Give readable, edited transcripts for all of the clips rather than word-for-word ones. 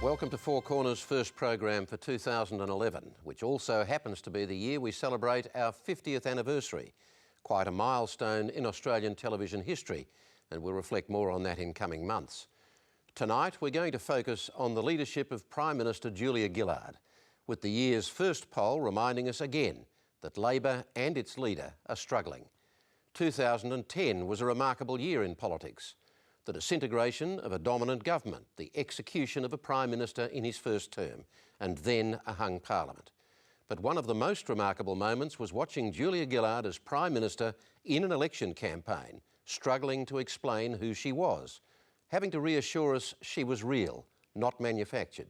Welcome to Four Corners' first program for 2011, which also happens to be the year we celebrate our 50th anniversary. Quite a milestone in Australian television history, and we'll reflect more on that in coming months. Tonight, we're going to focus on the leadership of Prime Minister Julia Gillard, with the year's first poll reminding us again that Labor and its leader are struggling. 2010 was a remarkable year in politics. The disintegration of a dominant government, the execution of a Prime Minister in his first term, and then a hung Parliament. But one of the most remarkable moments was watching Julia Gillard as Prime Minister in an election campaign, struggling to explain who she was, having to reassure us she was real, not manufactured.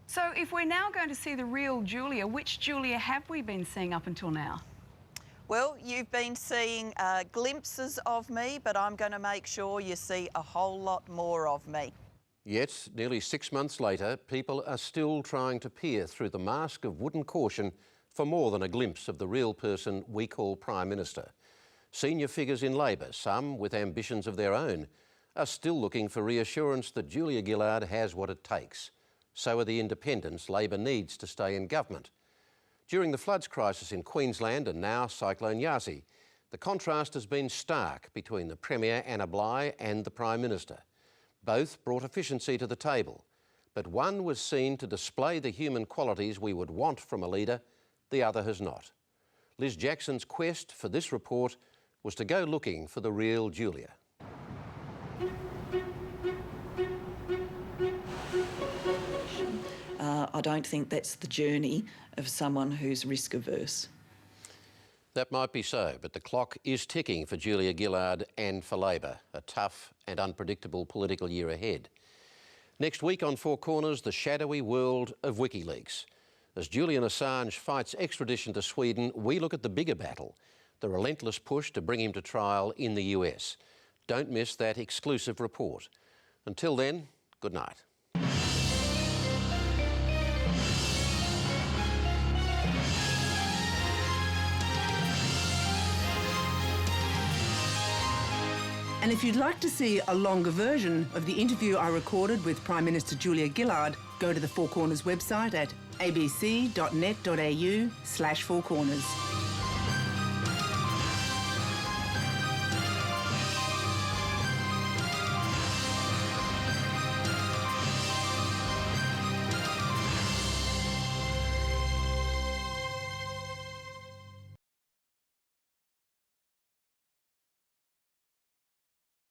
So if we're now going to see the real Julia, which Julia have we been seeing up until now? Well, you've been seeing glimpses of me, but I'm going to make sure you see a whole lot more of me. Yet, nearly 6 months later, people are still trying to peer through the mask of wooden caution for more than a glimpse of the real person we call Prime Minister. Senior figures in Labor, some with ambitions of their own, are still looking for reassurance that Julia Gillard has what it takes. So are the independents Labor needs to stay in government. During the floods crisis in Queensland and now Cyclone Yasi, the contrast has been stark between the Premier Anna Bligh and the Prime Minister. Both brought efficiency to the table, but one was seen to display the human qualities we would want from a leader, the other has not. Liz Jackson's quest for this report was to go looking for the real Julia. I don't think that's the journey of someone who's risk averse. That might be so, but the clock is ticking for Julia Gillard and for Labor, a tough and unpredictable political year ahead. Next week on Four Corners, the shadowy world of WikiLeaks. As Julian Assange fights extradition to Sweden, we look at the bigger battle, the relentless push to bring him to trial in the US. Don't miss that exclusive report. Until then, good night. And if you'd like to see a longer version of the interview I recorded with Prime Minister Julia Gillard, go to the Four Corners website at abc.net.au/Four Corners.